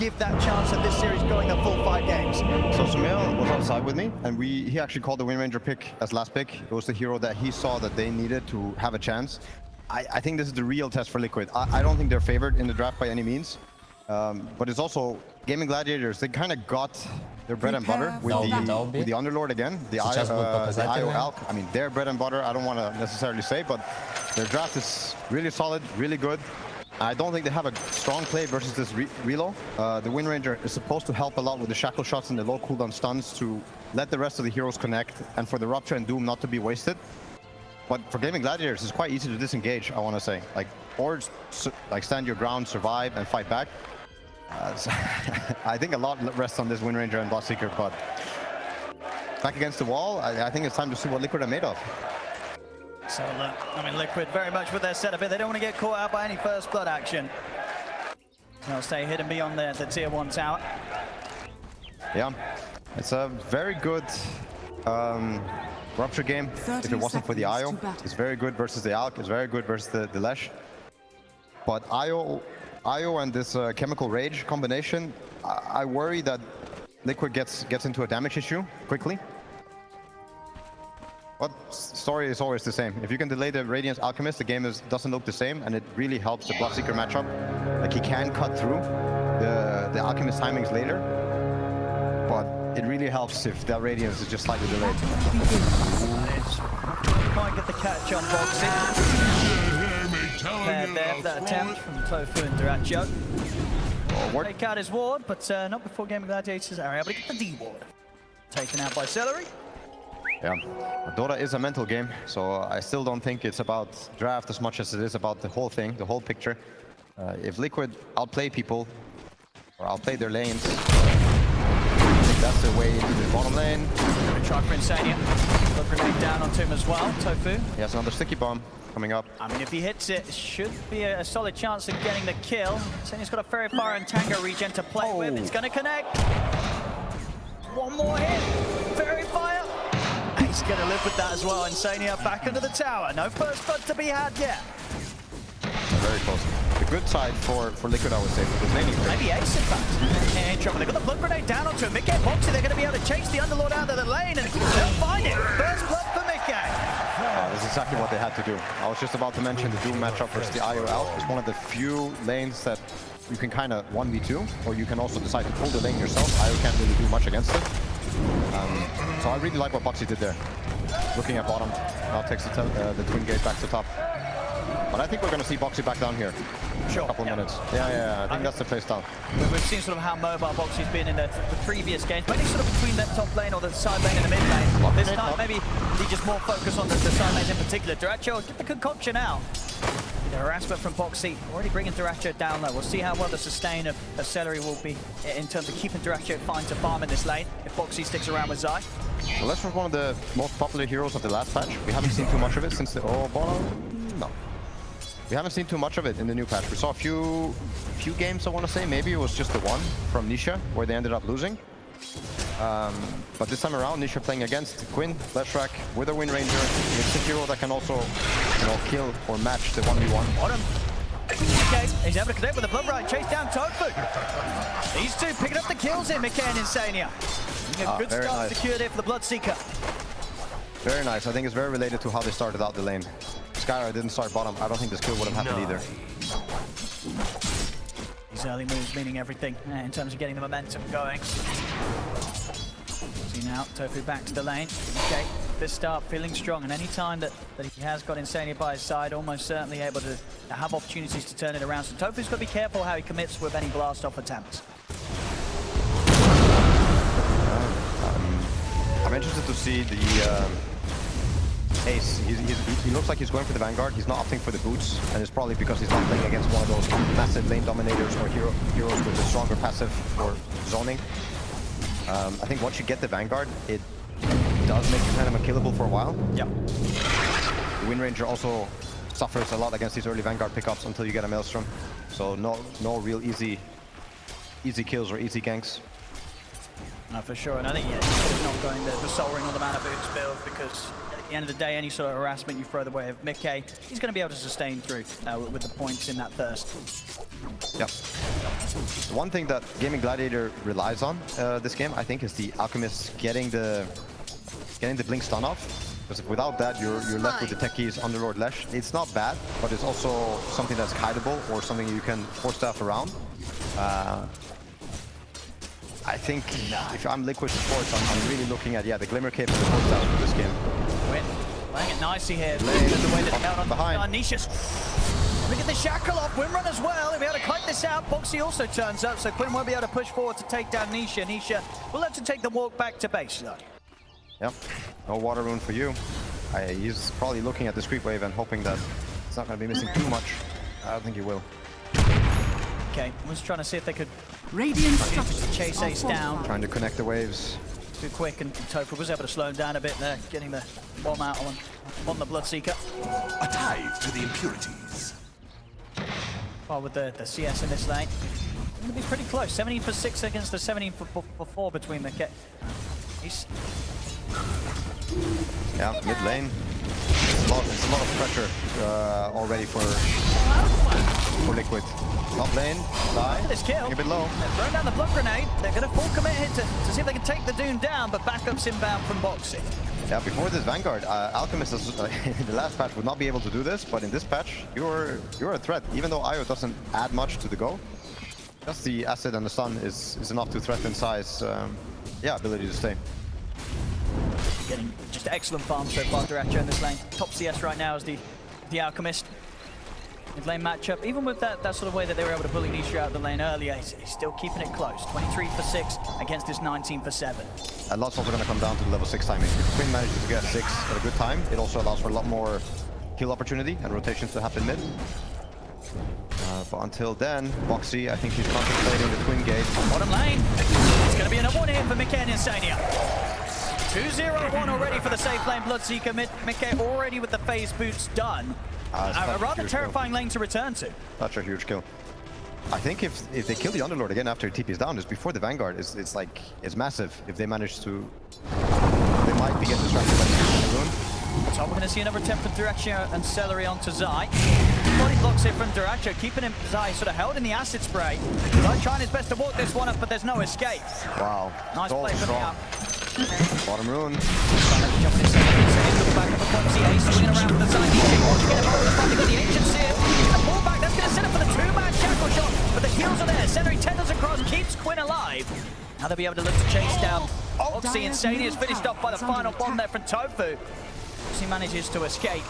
give that chance of this series going the full 5 games? So Sumail was on side with me, and he actually called the Wind Ranger pick as last pick. It was the hero that he saw that they needed to have a chance. I think this is the real test for Liquid. I don't think they're favored in the draft by any means. But it's also Gaiming Gladiators. They kind of got their bread and butter with the Underlord again, the IO Alk. I mean, their bread and butter, I don't want to necessarily say, but their draft is really solid, really good. I don't think they have a strong play versus this Relo. The Wind Ranger is supposed to help a lot with the shackle shots and the low cooldown stuns to let the rest of the heroes connect and for the Rupture and Doom not to be wasted. But for Gaiming Gladiators, it's quite easy to disengage, I want to say. Or stand your ground, survive, and fight back. So I think a lot rests on this Wind Ranger and Bloodseeker, but back against the wall, I think it's time to see what Liquid are made of. So look, I mean, Liquid very much with their setup here. They don't want to get caught out by any first blood action. They'll stay hidden beyond the tier 1 tower. Yeah, it's a very good Rupture game. If it wasn't for the IO, it's very good versus the Alk. It's very good versus the Lesh. But IO and this Chemical Rage combination, I worry that Liquid gets into a damage issue quickly. But story is always the same. If you can delay the Radiance Alchemist, the game doesn't look the same, and it really helps the Bloodseeker matchup. Like, he can cut through the Alchemist timings later, but it really helps if that Radiance is just slightly delayed. Might get the catch on Boxy. There, that attempt from Tofu and Duracho. Take out his ward, but not before Gaiming Gladiators are able to get the D ward. Taken out by Celery. Yeah, Dota is a mental game, so I still don't think it's about draft as much as it is about the whole thing, the whole picture. If Liquid outplay people, or outplay their lanes, I think that's the way into the bottom lane. Gonna try for Insania. Blood grenade down onto him as well, Tofu. He has another sticky bomb coming up. I mean, if he hits it, should be a solid chance of getting the kill. Insania's got a Fairy Fire and Tango regen to play with. It's gonna connect. One more hit. Fairy Fire. He's going to live with that as well. Insania back into the tower. No first blood to be had yet. Very close. The good side for Liquid, I would say, for the laning. Maybe Ace, in fact. And trouble. They got the blood grenade down onto him. Mickey and Boxy, they're going to be able to chase the Underlord out of the lane, and they'll find it. First blood for Mickey. That's exactly what they had to do. I was just about to mention the Doom matchup versus the IO Alk. It's one of the few lanes that you can kind of 1v2, or you can also decide to pull the lane yourself. IO can't really do much against it. So I really like what Boxy did there. Looking at bottom, now takes the Twin Gate back to top. But I think we're going to see Boxy back down here. Sure. A couple minutes. Yeah, I think that's the play style. We've seen sort of how mobile Boxy's been in the previous games, maybe sort of between the top lane or the side lane and the mid lane. This time, maybe he just more focused on the side lanes in particular. Duracho, get the concoction out. The harassment from Boxy, already bringing Duracho down low. We'll see how well the sustain of Celery will be in terms of keeping Duracho fine to farm in this lane if Boxy sticks around with Zai. Well, that's one of the most popular heroes of the last patch. We haven't seen too much of it since the... Oh, bottom? No. We haven't seen too much of it in the new patch. We saw a few games, I want to say. Maybe it was just the one from Nisha, where they ended up losing. But this time around, Nisha playing against Quinn, Leshrac, with a Wind Ranger. It's a hero that can also, kill or match the 1v1. Bottom. Okay, he's able to connect with the Blood Ride, chase down Tofu. These two picking up the kills here, Mickey and Insania. A good start secured here for the Bloodseeker. Very nice. I think it's very related to how they started out the lane. Skyra didn't start bottom. I don't think this kill would have happened either. These early moves meaning everything in terms of getting the momentum going. See now, Tofu back to the lane. Okay, this start feeling strong, and any time that he has got Insania by his side, almost certainly able to have opportunities to turn it around. So Tofu's got to be careful how he commits with any blast-off attempts. I'm interested to see the Ace. He looks like he's going for the Vanguard. He's not opting for the boots, and it's probably because he's not playing against one of those massive lane dominators or heroes with a stronger passive for zoning. I think once you get the Vanguard, it does make you kind of unkillable for a while. Yeah. The Wind Ranger also suffers a lot against these early Vanguard pickups until you get a Maelstrom. So no real easy kills or easy ganks. No, for sure, and I think he's not going the Soul Ring or the Mana Boots build, because at the end of the day, any sort of harassment you throw the way of Mickey, he's going to be able to sustain through with the points in that thirst. Yep. The one thing that Gaiming Gladiator relies on this game, I think, is the Alchemist getting the blink stun off. Because without that, you're left with the techies, Underlord Lesh. It's not bad, but it's also something that's kiteable or something you can force staff around. I think if I'm Liquid supports, I'm really looking at the Glimmer Cape and the force staff for this game. Quinn playing it nicely here. The way that held on behind. Nisha's. Look at the shackle off. Wimrun as well. If we able to kite this out, Boxy also turns up, so Quinn won't be able to push forward to take down Nisha. Nisha will have to take the walk back to base though. Yep, no water rune for you. He's probably looking at this creep wave and hoping that it's not going to be missing too much. I don't think he will. Okay, I was trying to see if they could Radiant structures chase Ace down. Trying to connect the waves. Too quick, and Tofu was able to slow him down a bit there, getting the bomb out on the Bloodseeker. A tithe to the impurities. Well, with the CS in this lane, it's going to be pretty close. 17 for 6 against the 17 for 4 between the He's... Yeah, mid lane. It's a lot of pressure already for Liquid. Top lane, die. This kill. A bit low. They're throwing down the blood grenade. They're going to full commit here to see if they can take the Doom down, but backups inbound from Boxy. Yeah, before this Vanguard, Alchemist in the last patch would not be able to do this, but in this patch, you're a threat. Even though Io doesn't add much to the go, just the acid and the stun is enough to threaten size. Ability to stay. Getting just excellent farm so far, Duracho in this lane. Top CS right now is the Alchemist. Mid lane matchup, even with that sort of way that they were able to bully Nisha out of the lane earlier, he's still keeping it close. 23 for 6 against this 19 for 7. A lot's also going to come down to the level 6 timing. If Quinn manages to get 6 at a good time, it also allows for a lot more kill opportunity and rotations to happen mid. But until then, Boxy, I think he's contemplating the Twin Gate. Bottom lane, it's going to be another one here for Mickey and Insania. 2-0-1 already for the safe lane Bloodseeker. Mickey already with the phase boots done. A rather terrifying lane to return to. Such a huge kill. I think if they kill the Underlord again after TP is down, just before the Vanguard, it's massive. If they manage to, they might be getting distracted by the rune. So we're going to see another attempt from Duracho and Celery onto Zai. Body blocks here from Duracho, keeping him Zai sort of held in the acid spray. Zai trying his best to walk this one up, but there's no escape. Wow. Nice play from the up. Bottom rune. Jumping in second, into the back of the Foxy Ace, swinging around for the side. Wants to get him over the front, they got the Ancient Seer. He's going to pull back, that's going to set up for the two-man shackle shot, but the heals are there. Celery tenders across, keeps Quinn alive. Now they'll be able to look to chase down Foxy. Insania is finished off by the final bomb there from Tofu. He manages to escape.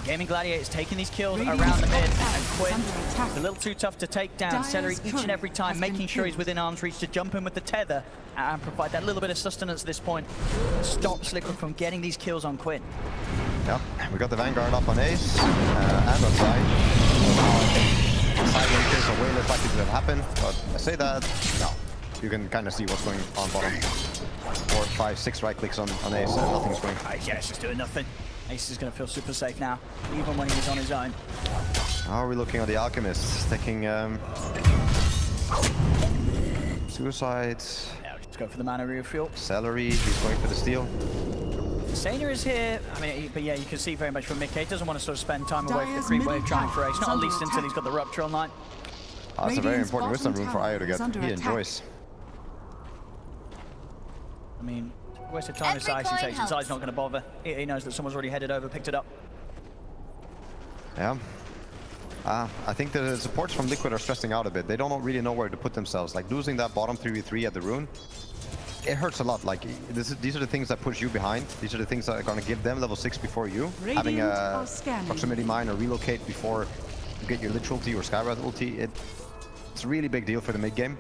Gaiming Gladiators taking these kills around the mid, and Quinn is a little too tough to take down. Celery each and every time making sure he's within arm's reach to jump in with the tether and provide that little bit of sustenance at this point. Stops Liquid from getting these kills on Quinn. Yep, we got the Vanguard up on Ace and on side. Side lane kills are way less likely to happen, but I say that, no. You can kind of see what's going on bottom. 4, 5, 6 right clicks on Ace and nothing's going. Yeah, it's just doing nothing. Ace is going to feel super safe now, even when he's on his own. How are we looking at the Alchemist? Taking suicides. Yeah, just go for the mana refuel. Celery, he's going for the steal. Sania is here, but yeah, you can see very much from Mickey. He doesn't want to sort of spend time away from the creep wave trying for Ace, not at least until he's got the Rupture online. That's a very important wisdom rune for Io to get. He enjoys. I mean, waste of time with Zai, he takes it. Zai's not going to bother. He knows that someone's already headed over, picked it up. Yeah. I think the supports from Liquid are stressing out a bit. They don't really know where to put themselves. Like losing that bottom 3v3 at the rune, it hurts a lot. Like these are the things that push you behind. These are the things that are going to give them level 6 before you. Having a proximity mine or relocate before you get your Lich ulti or Skywrath ulti, it's a really big deal for the mid game.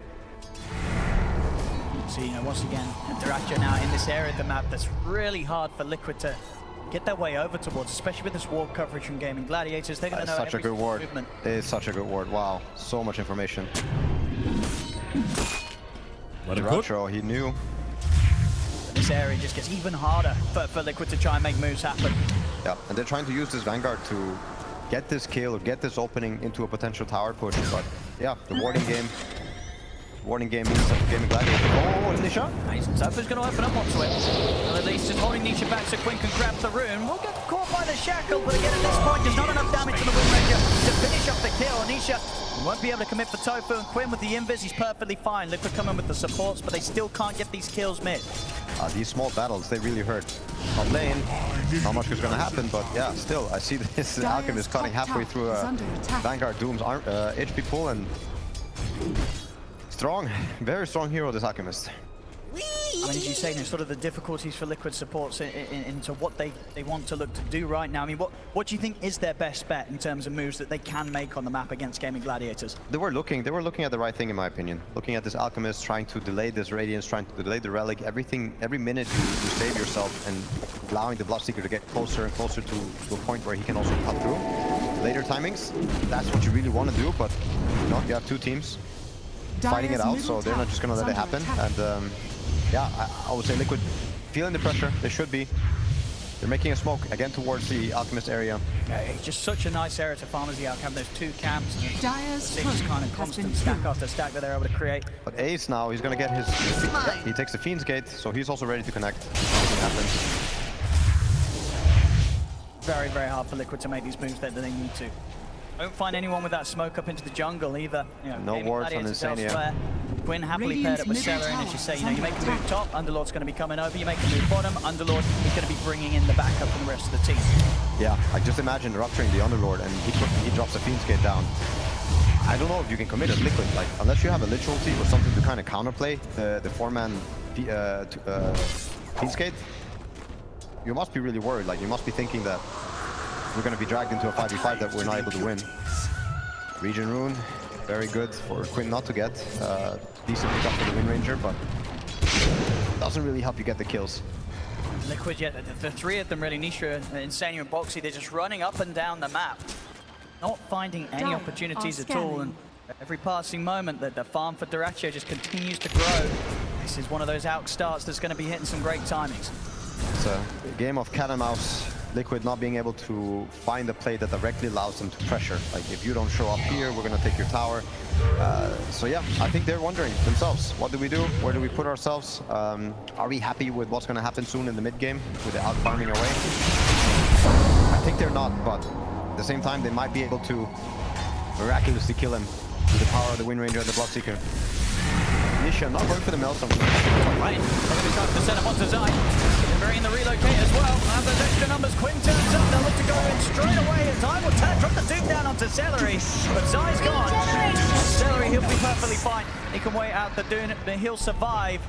So, you know, once again, Duracho now in this area of the map that's really hard for Liquid to get their way over towards, especially with this ward coverage from Gaiming Gladiators. They're going to know such a good ward. movement. It is such a good ward. Wow, so much information. Duracho, he knew. But this area just gets even harder for Liquid to try and make moves happen. Yeah, and they're trying to use this Vanguard to get this kill or get this opening into a potential tower push. But yeah, the warding game means that Gaiming Gladiators. Oh, Nisha? Tofu's going to open up onto it. Well, at least just holding Nisha back so Quinn can grab the rune. We'll get caught by the shackle, but again at this point, there's not enough damage to the Wind Ranger to finish off the kill. Nisha Won't be able to commit for Tofu, and Quinn with the invis, he's perfectly fine. Liquid coming with the supports, but they still can't get these kills mid. These small battles, they really hurt. Top lane, not much is going to happen, but yeah, still, I see this Alchemist cutting halfway through Vanguard Doom's HP pool, and strong, very strong hero, this Alchemist. I mean, as you say, there's sort of the difficulties for Liquid supports into what they want to look to do right now. I mean, what do you think is their best bet in terms of moves that they can make on the map against Gaiming Gladiators? They were looking at the right thing, in my opinion. Looking at this Alchemist, trying to delay this Radiance, trying to delay the Relic, everything, every minute you save yourself and allowing the Bloodseeker to get closer and closer to a point where he can also cut through. Later timings, that's what you really want to do, but you know, you have two teams fighting it out, so they're not just going to let it happen. And yeah, I would say Liquid feeling the pressure. They should be. They're making a smoke again towards the Alchemist area. Yeah, it's just such a nice area to farm as the Alchemist. Those two camps. Dyer's just kind of constant stack after stack that they're able to create. But Ace now, he's going to get his... Yeah, he takes the Fiend's Gate, so he's also ready to connect. Nothing happens. Very, very hard for Liquid to make these moves that they need to. Don't find anyone with that smoke up into the jungle either. You know, no wards on Insania. Quinn happily paired up with Celer, and as you say, you know, you make a move top, Underlord's going to be coming over. You make a move bottom, Underlord is going to be bringing in the backup from the rest of the team. Yeah, I just imagine rupturing the Underlord, and he drops the Fiend's Gate down. I don't know if you can commit as Liquid, like unless you have a literal team or something to kind of counterplay the 4-man Fiend's Gate. You must be really worried. Like you must be thinking that we're going to be dragged into a 5v5 that we're not able to win. Region Rune, very good for Quinn not to get. Decent pick up for the Wind Ranger, but doesn't really help you get the kills. Liquid, yeah, the three of them really, Nisha, Insania and Boxy, they're just running up and down the map. Not finding any opportunities at all, and every passing moment that the farm for Dyrachyo just continues to grow. This is one of those out starts that's going to be hitting some great timings. It's a game of cat and mouse. Liquid not being able to find a play that directly allows them to pressure. Like, if you don't show up here, we're going to take your tower. So yeah, I think they're wondering themselves, what do we do? Where do we put ourselves? Are we happy with what's going to happen soon in the mid game with the out farming away? I think they're not, but at the same time, they might be able to miraculously kill him with the power of the Wind Ranger and the Bloodseeker. Nisha not going for the Maelstrom. Right, probably trying to set up onto Zai. Burying the relocate as well. And those extra numbers, Quinn turns up. They'll look to go in straight away. And Zai will drop the Doom down onto Celery. But Zai's gone. Celery, he'll be perfectly fine. He can wait out the Doom, but he'll survive.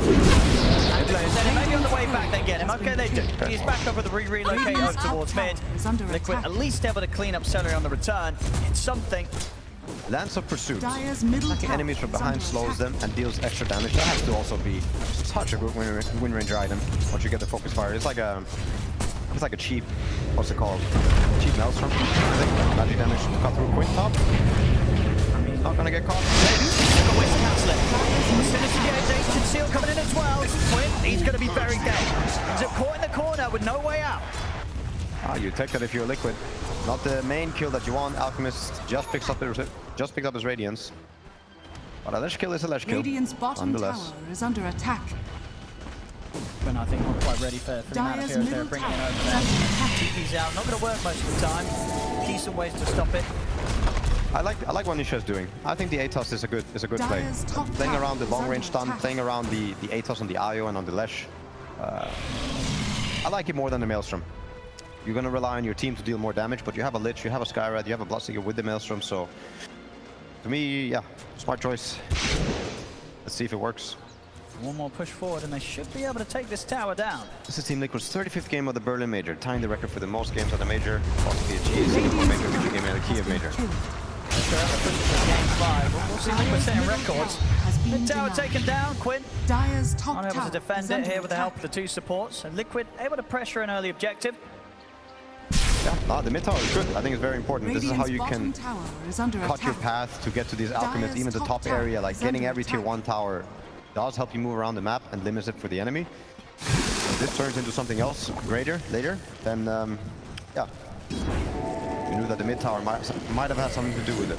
Maybe on the way back they get him. Okay, they do. He's back over the relocate over towards mid. Liquid at least able to clean up Celery on the return. It's something. Lance of Pursuit. Attacking enemies from behind slows them and deals extra damage. That has to also be such a good Wind Ranger item once you get the focus fire. It's like a cheap, what's it called? Cheap Maelstrom. I think magic damage to cut through Quinn top. He's not gonna get caught. Always cancel it. As soon as he gets Ancient Seal coming in as well, Quinn, he's gonna be very dead. He's caught in the corner with no way out. You take that if you're Liquid. Not the main kill that you want. Alchemist just picks up his Radiance. But a Lesh kill is a Lesh kill. Radiant's bottom tower is under attack. Quinn, I think, not quite ready for the amount of heroes they're bringing in over there. TP's out, not going to work most of the time. Decent ways to stop it. I like what Nisha's doing. I think the Atos is a good play. Playing around the long range stun, playing around the Atos on the Io and on the Lesh. I like it more than the Maelstrom. You're going to rely on your team to deal more damage, but you have a Lich, you have a Skyrad, you have a Bloodseeker with the Maelstrom, so to me, yeah, smart choice. Let's see if it works. One more push forward and they should be able to take this tower down. This is Team Liquid's 35th game of the Berlin Major, tying the record for the most games at the Major, possibly a GSC Major, which game at a Kiev Major. Game 5. We'll see Liquid setting records. Mid tower taken down, Quinn unable to defend it here with the help of the two supports, and Liquid able to pressure an early objective. Yeah, the mid tower is good. I think it's very important. This is how you can cut your path to get to these Alchemists, even the top area. Like getting every tier 1 tower does help you move around the map and limits it for the enemy. If this turns into something else greater later, then yeah, you knew that the mid tower might have had something to do with it.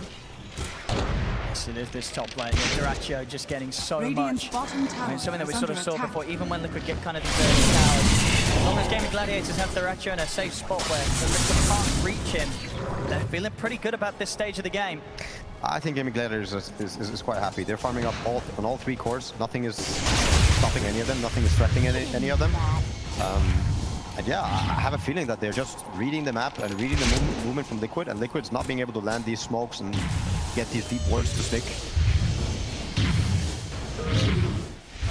Yes, it is this top lane. Dyrachyo just getting so much. I mean, something that we sort of saw before, even when Liquid get kind of these early towers. As long as Gaiming Gladiators have Dyrachyo in a safe spot where the Liquid can't reach him, they're feeling pretty good about this stage of the game. I think Gaiming Gladiators is quite happy. They're farming up on all 3 cores. Nothing is stopping any of them. Nothing is threatening any of them. And yeah, I have a feeling that they're just reading the map and reading the movement from Liquid, and Liquid's not being able to land these smokes and get these deep wards to stick.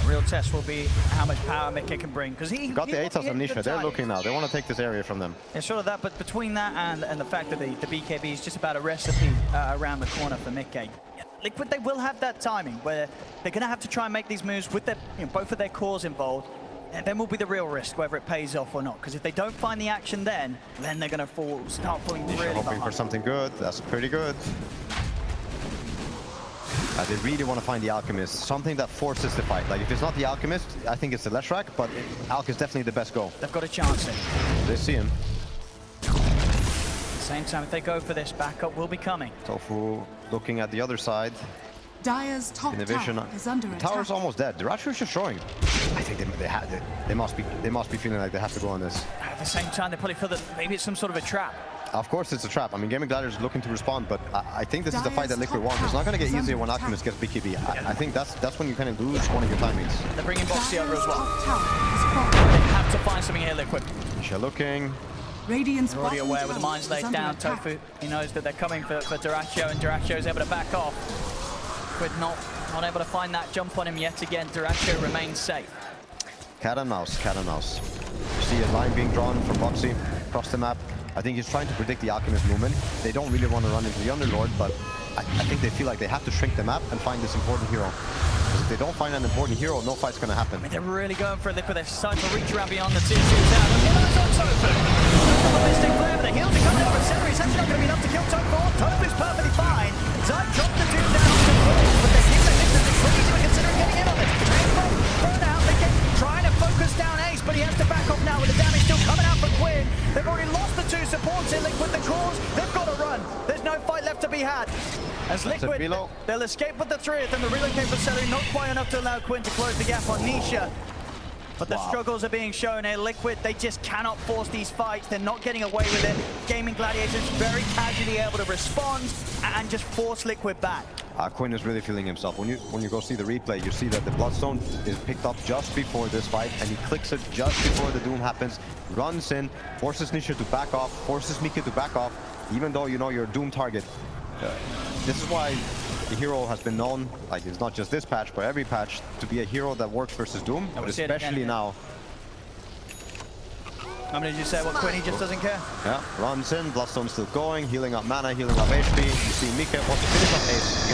A real test will be how much power Mickey can bring, because he got the ATOS Amnesia. They're looking now. They want to take this area from them. Yeah, sort of that, but between that and the fact that the BKB is just about a recipe around the corner for Mickey. Liquid, they will have that timing where they're going to have to try and make these moves with their, both of their cores involved. And then will be the real risk, whether it pays off or not. Because if they don't find the action then they're going to start falling really behind. Hoping for something good. That's pretty good. They really want to find the Alchemist. Something that forces the fight. Like, if it's not the Alchemist, I think it's the Leshrac, but Alch is definitely the best go. They've got a chance here. They see him. At the same time, if they go for this, backup will be coming. Tofu looking at the other side. Dire's top tower is under attack. The tower's almost dead. Duracho is just showing. I think they must be feeling like they have to go on this. At the same time, they probably feel that maybe it's some sort of a trap. Of course it's a trap. I mean, Gaiming Gladiators is looking to respond, but I think this is the fight that Liquid wants. It's not going to get easier when Alchemist gets BKB. I think that's when you kind of lose one of your timings. They're bringing Boxy over as well. They have to find something here, Liquid. Misha looking. Radiant's They're already aware with the mines laid down. Tofu, he knows that they're coming for Duracho, and Duracho is able to back off. Liquid not able to find that jump on him yet again. Duracho remains safe. Cat and mouse, cat and mouse. You see a line being drawn from Boxy across the map. I think he's trying to predict the Alchemist movement. They don't really want to run into the Underlord, but I think they feel like they have to shrink the map and find this important hero. Because if they don't find an important hero, no fight's going to happen. I mean, they're really going for a Liquid. They're starting to reach around beyond the tier 2 down. The Mystic Flare, but the heals are coming over. Celery's actually not going to be enough to kill Tofu. Tofu's perfectly fine. Zai dropped the dude down to Quinn, but they think that this is crazy when considering getting in on this. Thrown out, they get trying to focus down Ace, but he has to back off now with the damage still coming out for Quinn. They've already lost the 2 supports in Liquid the cores. They've got to run. There's no fight left to be had. As Liquid, they'll escape with the 3, and the reload came for Celery, not quite enough to allow Quinn to close the gap on Nisha. But the struggles are being shown here. Liquid, they just cannot force these fights. They're not getting away with it. Gaiming Gladiators very casually able to respond and just force Liquid back. Quinn is really feeling himself. When you go see the replay, you see that the Bloodstone is picked up just before this fight, and he clicks it just before the Doom happens, runs in, forces Nisha to back off, forces Mika to back off, even though you know you're a Doom target. This is why the hero has been known, like it's not just this patch, but every patch, to be a hero that works versus Doom, but especially now. How many did you say what Quinn, he just doesn't care? Yeah, runs in, Bloodstone still going, healing up mana, healing up HP. You see Mika wants to finish up Ace.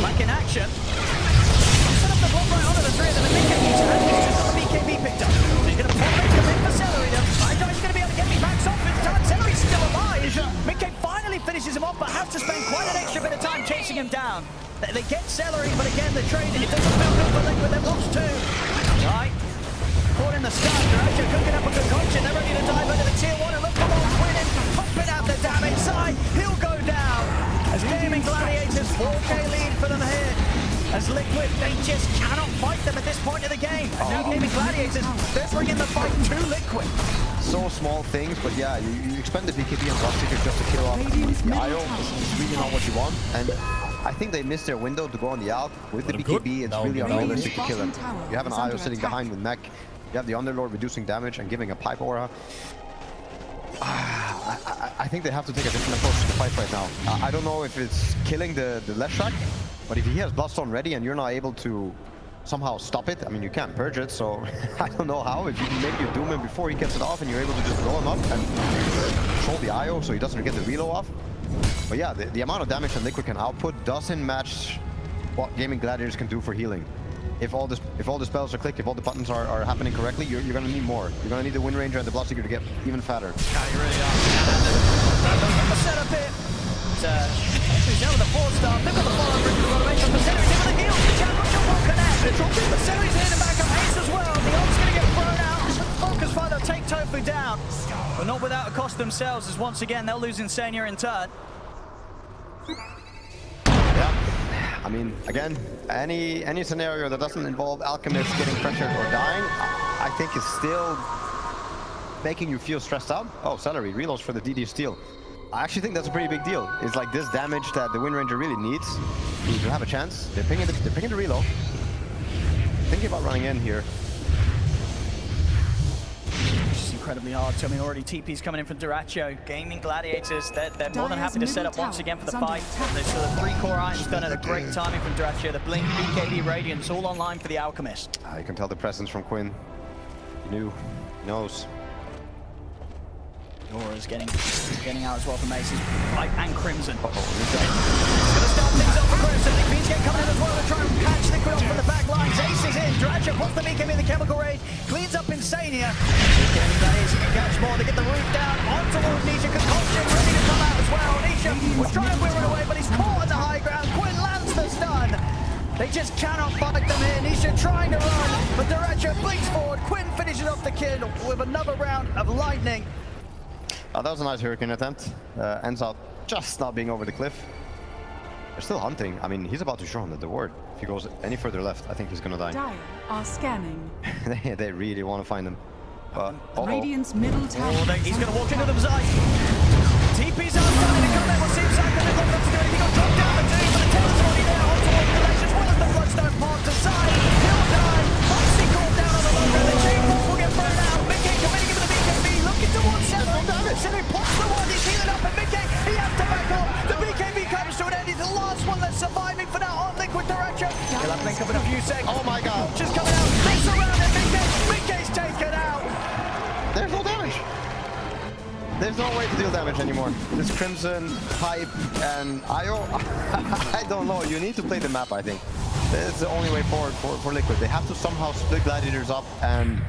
Back in action. Set up the block right onto the 3 of them, and Mika needs to have just got the BKB picked up. So he's going to pop it to the for Celery. I don't know he's going to be able to get me back off this time. Celery's still alive. Mika finally finishes him off, but has to spend quite an extra bit of time chasing him down. They get Celery, but again, the trade, it doesn't feel good for Liquid. They've lost 2. Right. Caught in the stun, they're actually cooking up a concoction. They're ready to dive into the tier 1 and look for more Quinn and pumping out the damage side. He'll go down as Gaiming Gladiators 4K lead for them here. As Liquid, they just cannot fight them at this point of the game. And now Gaiming Gladiators, they're bringing the fight to Liquid. So small things, but yeah, you expend the BKB and Bloodseeker just to kill off the IO. It's really not what you want. And I think they missed their window to go on the Alch. With the BKB, it's really unrealistic to kill him. You have an IO sitting behind with mech. You have the Underlord reducing damage and giving a pipe aura. I think they have to take a different approach to the fight right now. I don't know if it's killing the Leshrac, but if he has Bloodstone ready and you're not able to somehow stop it, I mean, you can't purge it, so I don't know how. If you can make your Doom him before he gets it off and you're able to just blow him up and control the IO so he doesn't get the reload off. But yeah, the amount of damage that Liquid can output doesn't match what Gaiming Gladiators can do for healing. If all the spells are clicked, if all the buttons are happening correctly, you're going to need more. You're going to need the Wind Ranger and the Bloodseeker to get even fatter. Yeah, you really are. The setup here. He's down with the 4-star. They've got the follow-up with the automation. The Celery's in with the heals. The Chad will connect. The Celery's in and back up Ace as well. The ult's going to get thrown out. Focus fire, they'll take Tofu down. But not without a cost themselves, as once again, they'll lose Insania in turn. I mean, again, any scenario that doesn't involve Alchemists getting pressured or dying, I think is still making you feel stressed out. Oh, Celery, reloads for the DD steal. I actually think that's a pretty big deal. It's like this damage that the Wind Ranger really needs to have a chance. They're picking the reload. Thinking about running in here. It's incredibly hard. So, I mean, already TP's coming in from Duracho. Gaiming Gladiators, they're more than happy to set up once again for the fight. There's sort of 3 core items done at a great timing from Duracho. The Blink, BKB, Radiance, all online for the Alchemist. You can tell the presence from Quinn. He knew. He knows. Nora's getting out as well from Aces. White and Crimson. Uh-oh. Gonna start things up for Crimson. Beansgate coming in as well to try and catch Liquid off from the back lines. Aces in. Duracho pops the BKB in the Chemical Raid. Cleans up Insania. Gladiators can catch more. They get the roof down. On towards Nisha. Concoction ready to come out as well. Nisha was trying to wheel it away, but he's caught on the high ground. Quinn lands the stun. They just cannot fight them here. Nisha trying to run, but Duracho blinks forward. Quinn finishes off the kill with another round of lightning. That was a nice Hurricane attempt. Ends up just not being over the cliff. They're still hunting. I mean, he's about to show him the word. If he goes any further left, I think he's gonna die. Dire are scanning. They really want to find him. But Radiant's middle tower. He's gonna walk into the side. TP's out, starting to come in. We'll see him side. They've got to do it. He got dropped down the two, but the tail's already there. On towards the ledge as well as the Bloodstone part to side. He'll die. Foxy called down on the low ground. The chain force will get thrown out. Mickey coming in with the BKB, looking towards Seven. Seven pops the one. He's healing up, and Mickey, he has to back up. The BKB comes to an end. He's the last one that's surviving for now on Liquid Duracho. He'll have Link up in a few seconds. oh my god! Just coming out. They surround him. Mickey's taken out. There's no damage. There's no way to deal damage anymore. This Crimson, Hype, and IO, I don't know. You need to play the map, I think. That's the only way forward for Liquid. They have to somehow split Gladiators up and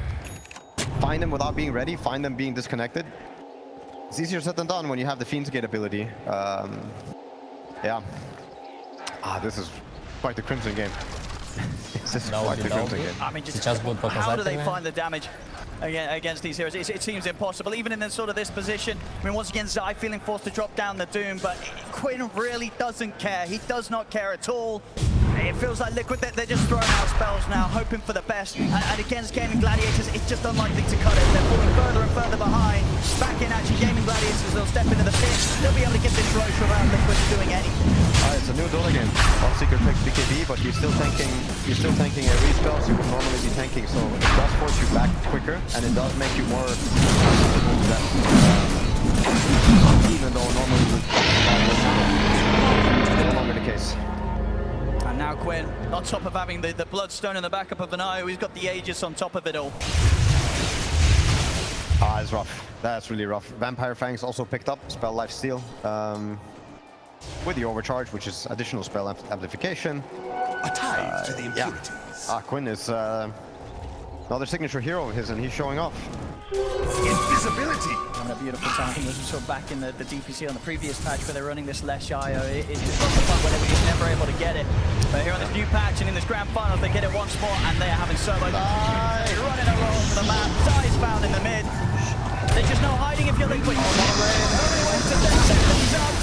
find them without being ready, find them being disconnected. It's easier said than done when you have the Fiend's Gate ability. Yeah. This is quite the Crimson game. This is quite the Crimson game. I mean, just how do they find the damage against these heroes? It seems impossible, even in this sort of this position. I mean, once again, Zai feeling forced to drop down the Doom, but Quinn really doesn't care. He does not care at all. It feels like Liquid, they're just throwing out spells now, hoping for the best. And against Gaiming Gladiators, it's just unlikely to cut it. They're falling further and further behind. Back in actually, Gaiming Gladiators, they'll step into the pit. They'll be able to get this roach without Liquid doing anything. It's a new Dota game. Seeker takes BKB, but you're still tanking a respells you would normally be tanking, so it does force you back quicker, and it does make you more susceptible to that. Even though normally it's no longer the case. And now Quinn, on top of having the Bloodstone and the backup of an IO, he's got the Aegis on top of it all. It's rough. That's really rough. Vampire Fangs also picked up Spell Lifesteal. With the Overcharge, which is additional spell amplification. A tithe to the impurities. Yeah. Quinn is another signature hero of his, and he's showing off. Invisibility. Having a beautiful time. I think this was sort of back in the DPC on the previous patch where they're running this less IO. It just got to the point where they were just never able to get it. But here on this new patch and in this grand finals, they get it once more, and they are having so much running around for the map. Zai's found in the mid. There's just no hiding if you're Liquid.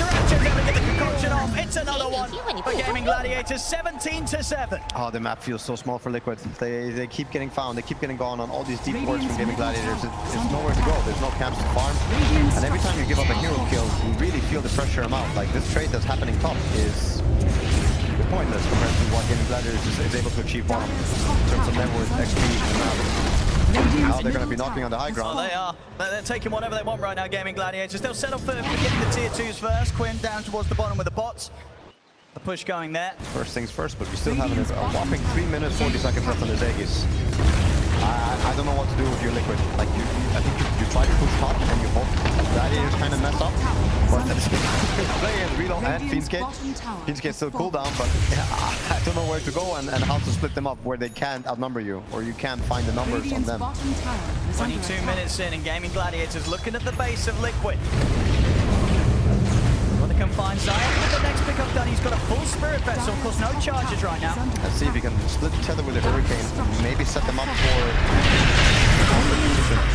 Duracho's able to get the concoction off. It's another one for Gaiming Gladiators, 17-7. The map feels so small for Liquid. They keep getting found. They keep getting gone on all these deep wards from Gaiming Gladiators. There's nowhere to go. There's no camps to farm. And every time you give up a hero kill, you really feel the pressure amount. Like this trade that's happening top is pointless compared to what Gaiming Gladiators is able to achieve bottom in terms of net worth, XP, and now they're going to be knocking on the high ground. Oh, they are. They're taking whatever they want right now, Gaiming Gladiators. They'll settle for getting the tier 2s first. Quinn down towards the bottom with the bots. The push going there. First things first, but we still have a whopping 3 minutes, 40 seconds left on this Aegis. I don't know what to do with your Liquid. Like, I think you try to push top and you hope Gladiators kind of mess up. But playing Reload and Fiend's Gate. Fiend's Gate still cooldown, but I don't know where to go and how to split them up where they can't outnumber you, or you can't find the numbers on them. 22 minutes in, and Gaiming Gladiators looking at the base of Liquid. Well, they can find Zion with the next pickup done. He's got a full Spirit Vessel, of course, no charges right now. Let's see if he can split each other with the Hurricane, maybe set them up for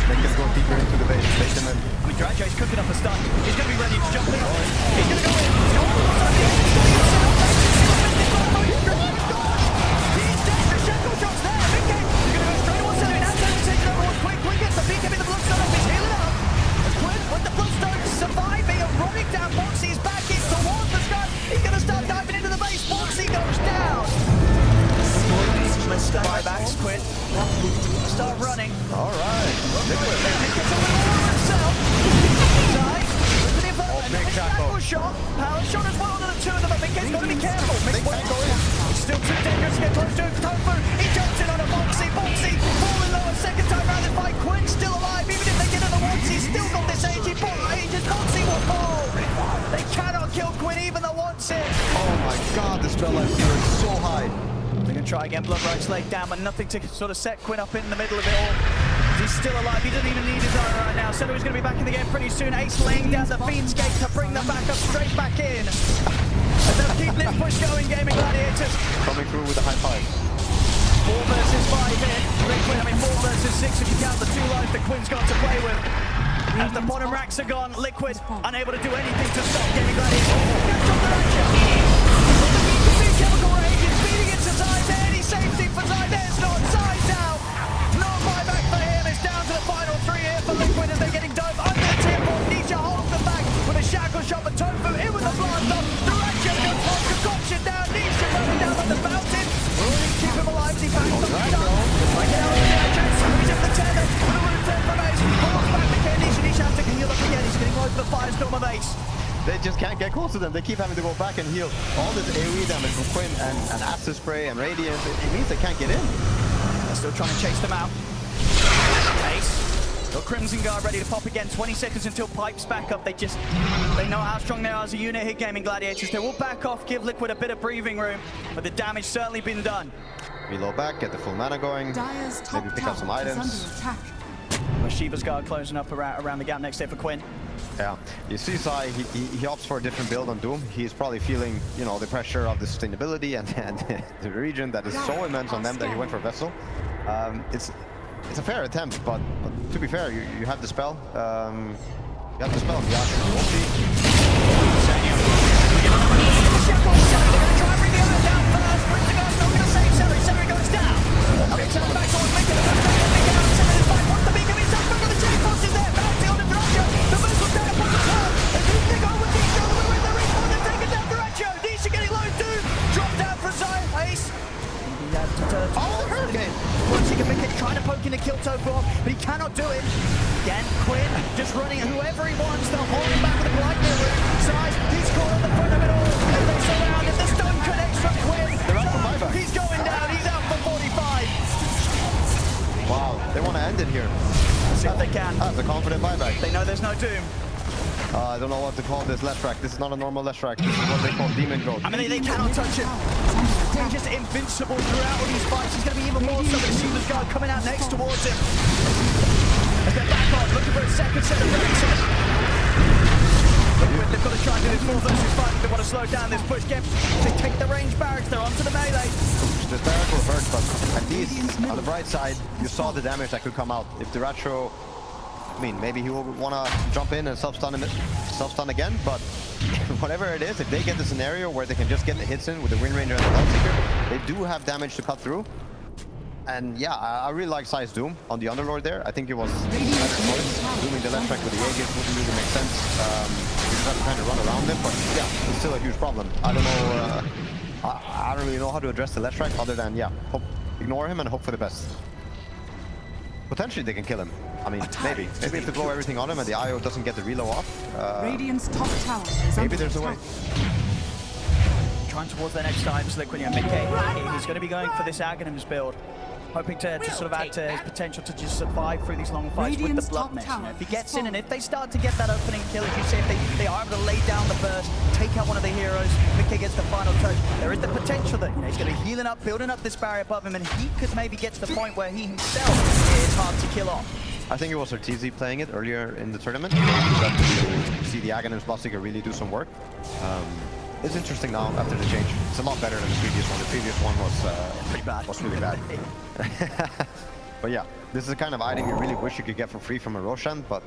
make them go deeper into the base, bait them in. I mean, Duracho's cooking up a stun. He's going to be ready to jump in. He's going to go in. He's dead. The shackle shot's there. Big game. He's going to go straight towards Seven. That's how he takes it over. Quinn gets the BKB, the Bloodstone up. He's healing up. As Quinn with the Bloodstone surviving and running down coming. All right. Big tackle. Shot. Power shot as well to the two of them. Mickey's got to be careful. It's still too dangerous to get close to Tofu. He jumps in on a Boxy. Boxy falling lower. Second time round this fight. Quinn's still alive. Even if they get in the once, he's still got this age. Boxy will fall. They cannot kill Quinn even though once it. Oh my god, the spell life here is so high. They're going to try again. Blood Rights laid down, but nothing to sort of set Quinn up in the middle of it all. He's still alive. He doesn't even need his iron right now. Solo is going to be back in the game pretty soon. Ace laying down the Fiend's Gate to bring them back up straight back in. And they'll keep this push going, Gaiming Gladiators. Coming through with a high five. 4 versus 5 here. Quinn, I mean 4 versus 6 if you count the 2 lives that Quinn's got to play with. As the bottom racks are gone, Liquid unable to do anything to stop Gaiming Gladiators. Chemical rage is feeding into Zide. Any safety for Zide? There's not. Zide down. No buyback for him. It's down to the final 3 here for Liquid as they're getting dove under the tier 4. Nisha holds them back with a shackle shot, but Tofu in with the blast off. Duracho goes home. Concoction down. Nisha running down on the fountain. Will he keep him alive as he backs the lead up? Like it out of the Duracho. He's up the tether. With a root turn from Ace. Holds back the Nisha. Nisha has to heal up again. He's getting low for the firestorm of Ace. They just can't get close to them. They keep having to go back and heal. All this AoE damage from Quinn and Acid Spray and Radiance, it means they can't get in. They're still trying to chase them out. Ace. Got Crimson Guard ready to pop again. 20 seconds until Pipe's back up. They know how strong they are as a unit here, Gaiming Gladiators. They will back off, give Liquid a bit of breathing room, but the damage certainly been done. Reload back, get the full mana going. Dyer's top Maybe pick up some tower is items. under attack. Shiva's Guard closing up around the gap next there for Quinn. Yeah, you see Sai, he opts for a different build on Doom. He's probably feeling, you know, the pressure of the sustainability and the region that is so immense on them that he went for Vessel. It's a fair attempt, but to be fair, you have the spell. You have the spell. Yeah, trying to poke in to kill Tofu off, but he cannot do it. Again, Quinn just running whoever he wants. They'll hold him back with a blind mirror. Side, he's caught on the front of it all. As they surround him, the stun connects from Quinn. They're out for buyback. He's going down. He's out for 45. Wow, they want to end it here. Let's see if they can. That's a confident buyback. They know there's no doom. I don't know what to call this left track. This is not a normal left track. This is what they call demon growth. I mean, they cannot touch him. They're just invincible throughout all these fights. He's going to be even more so with Shiva's Guard coming out next towards him. As they're back on, looking for a second set of ranks. They've got to try and do this 4 versus 5. They want to slow down this push. They take the range barracks. They're onto the melee. The barrack will hurt, but at least on the bright side, you saw the damage that could come out. If the Ratro, I mean, maybe he will want to jump in and self-stun again, but whatever it is, if they get the scenario where they can just get the hits in with the Wind Ranger and the Hellseeker, they do have damage to cut through. And yeah, I really like Sai's Doom on the Underlord there. I think it was a better choice. Dooming the left track with the Aegis wouldn't really make sense. You just have to kind of run around them, but yeah, it's still a huge problem. I don't know, I don't really know how to address the left track other than, yeah, ignore him and hope for the best. Potentially they can kill him. I mean, maybe if they blow everything on him and the IO doesn't get the reload off. Radiant's top tower is maybe under there's a way. attack. Trying towards their next times, Liquid and Mickey. He's going to be going for this Aghanim's build. Hoping to sort of add to his potential to just survive through these long fights with the Blood Mist. You know, if he gets in and if they start to get that opening kill, as you say, if they are able to lay down the burst, take out one of the heroes, Mickey gets the final touch, there is the potential that, you know, he's going to be healing up, building up this barrier above him, and he could maybe get to the point where he himself is hard to kill off. I think it was Ortiz playing it earlier in the tournament. To see the Aghanim's Bloodseeker really do some work. It's interesting now after the change. It's a lot better than the previous one. The previous one was pretty bad. Was really bad. But yeah, this is the kind of item you really wish you could get for free from a Roshan, but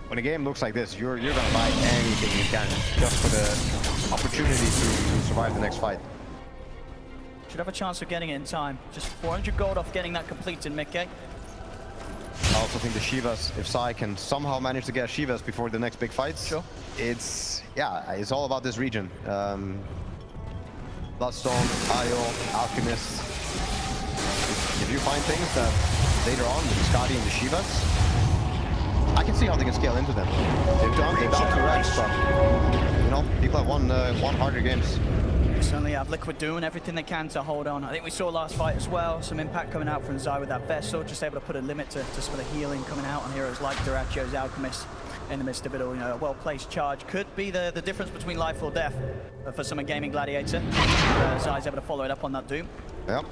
when a game looks like this, you're gonna buy anything you can just for the opportunity to survive the next fight. Should have a chance of getting it in time. Just 400 gold off getting that completed, Mickey. I also think the Shivas, if Sai can somehow manage to get Shivas before the next big fights, sure. It's all about this region. Bloodstone, Io, Alchemist. If you find things that later on with the Scotty and the Shivas, I can see how they can scale into them. They've down 2 racks, but you know, people have won harder games. Certainly have Liquid doing everything they can to hold on. I think we saw last fight as well, some impact coming out from Zai with that Vessel, just able to put a limit to some of the healing coming out on heroes like Duracio's Alchemist in the midst of it all. You know, a well-placed charge could be the difference between life or death for some Gaiming Gladiator. Zai's able to follow it up on that Doom. Yep.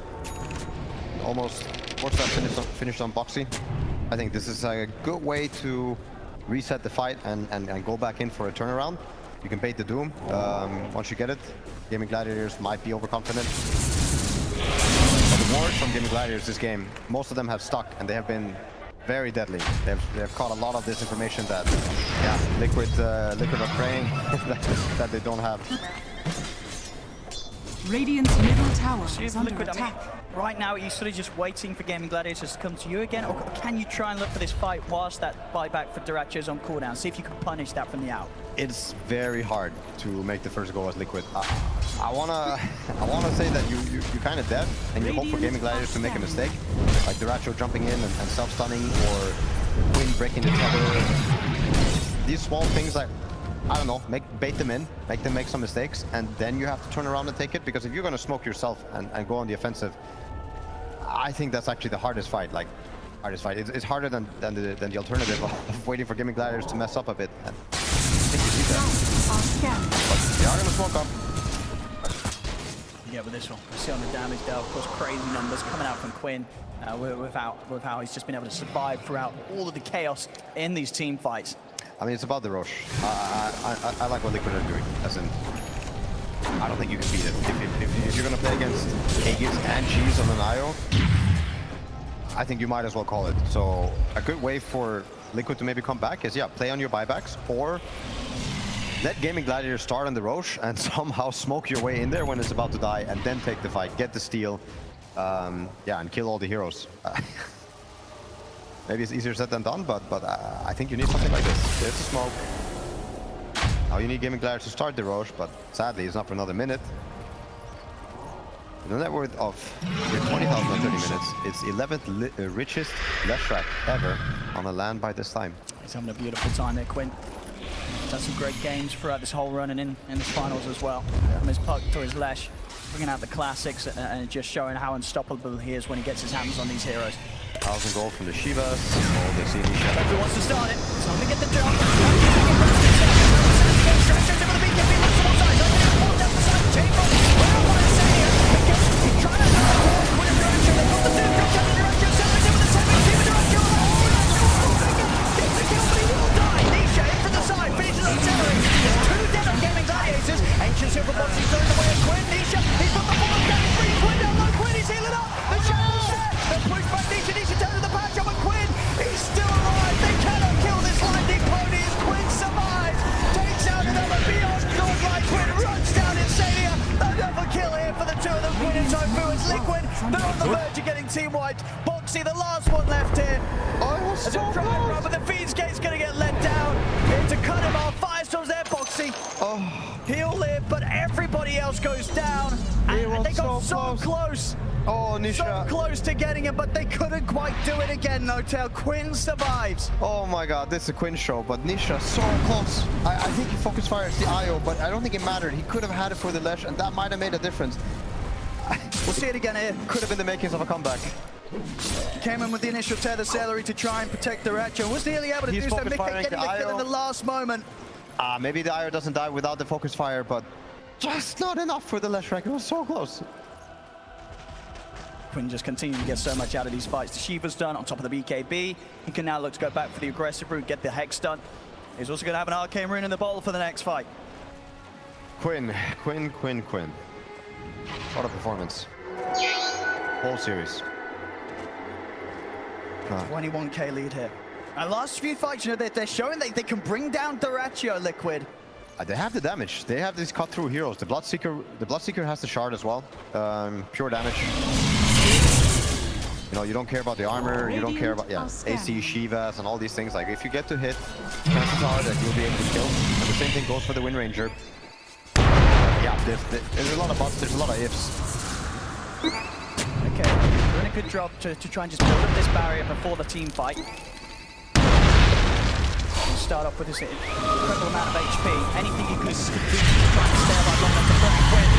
Almost forced that finish on Boxy. I think this is a good way to reset the fight and go back in for a turnaround. You can bait the Doom once you get it. Gaiming Gladiators might be overconfident. But the wards from Gaiming Gladiators this game, most of them have stuck and they have been very deadly. They've caught a lot of this information that, yeah, Liquid are praying that they don't have. Radiant's middle tower is under Liquid, attack. I mean, right now, are you sort of just waiting for Gaiming Gladiators to come to you again, or can you try and look for this fight whilst that buyback for Duracio's on cooldown? See if you can punish that from the out. It's very hard to make the first goal as Liquid. I wanna say that you kind of dead, and you hope for Gaiming Gladiators to make a mistake, like Duracio jumping in and self-stunning, or Quinn breaking the tether. These small things, like, I don't know, bait them in, make them make some mistakes, and then you have to turn around and take it, because if you're gonna smoke yourself and go on the offensive, I think that's actually the hardest fight. Like, hardest fight. It's harder than the alternative of waiting for Gaiming Gladiators to mess up a bit. And I think you see that. But they are gonna smoke up. Yeah, with this one, we see on the damage there, of course, crazy numbers coming out from Quinn with how he's just been able to survive throughout all of the chaos in these team fights. I mean, it's about the Roche. I like what Liquid are doing. As in, I don't think you can beat it. If you're gonna play against Aegis and Cheese on an IO, I think you might as well call it. So a good way for Liquid to maybe come back is, yeah, play on your buybacks, or let Gaiming Gladiators start on the Roche and somehow smoke your way in there when it's about to die, and then take the fight, get the steal, yeah, and kill all the heroes. Maybe it's easier said than done, but I think you need something like this. There's the smoke. Now you need Gaiming Gladiators to start the Roche, but sadly it's not for another minute. The net worth of 20,000 in 30 minutes. It's 11th richest Leshrac ever on a land by this time. He's having a beautiful time there, Quinn. He's had some great games throughout this whole run and in his finals as well. From his puck to his Lesh, bringing out the classics and just showing how unstoppable he is when he gets his hands on these heroes. 1,000 gold from the Shivas. Oh, they see Nisha. He wants to start it. So we get the jump. Liquid, they're on the verge of getting team-wiped. Boxy, the last one left here. Oh, it was so close. But the Fiend's Gate's going to get let down. It's a cut him off. Firestorm's there, Boxy. Oh. He'll live, but everybody else goes down. And they got so close. Oh, Nisha. So close to getting him, but they couldn't quite do it again, No-Tail. Quinn survives. Oh my god, this is a Quinn show, but Nisha so close. I think he focus fires the IO, but I don't think it mattered. He could have had it for the Lesh, and that might have made a difference. We'll see it again here. Could have been the makings of a comeback. Came in with the initial tether celery to try and protect Duracio. Was nearly able to do so. Mick getting the kill in the last moment. Maybe the IO doesn't die without the focus fire, but just not enough for the Leshrac. It was so close. Quinn just continuing to get so much out of these fights. The Shiva's done on top of the BKB. He can now look to go back for the aggressive route, get the Hex done. He's also going to have an Arcane Rune in the bottle for the next fight. Quinn. What a performance. Whole series. 21k lead here. And last few fights, you know, they're showing they can bring down Duracio, Liquid. They have the damage. They have these cut-through heroes. The Bloodseeker has the shard as well. Pure damage. You know, you don't care about the armor. You don't care about AC, Shivas, and all these things. Like, if you get to hit, chances are that you'll be able to kill. And the same thing goes for the Wind Ranger. Yeah, there's a lot of buts. There's a lot of ifs. Okay, a good job to try and just build up this barrier before the team fight. Start off with this incredible amount of HP. Anything you could do to try and stay alive long enough to break Quinn.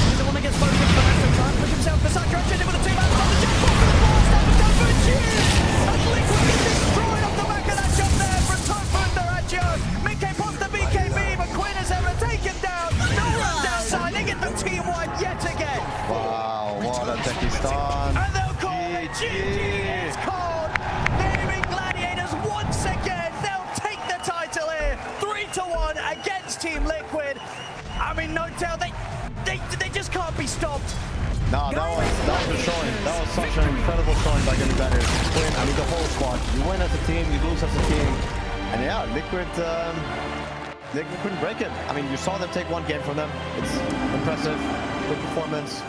He's the one that gets focused for the rest of the time. Push himself beside Dratcher with a 2-man on the jump for the blast. That was done for a cheers. And Liquid is destroyed off the back of that jump there from Tofu and Dratcher. Mickey pops the BKB, but Quinn is able to take him down. No run downside. They get the team wide yet again. Wow, what a techie stun. And they'll call it GG. It's called Gaiming Gladiators once again. They'll take the title here, 3-1 against Team Liquid. I mean, no doubt they just can't be stopped. No, that was a showing. That was such an incredible showing by Gaiming Gladiators. Win, I mean, the whole squad. You win as a team, you lose as a team. And yeah, Liquid couldn't break it. I mean, you saw them take one game from them. It's impressive, good performance.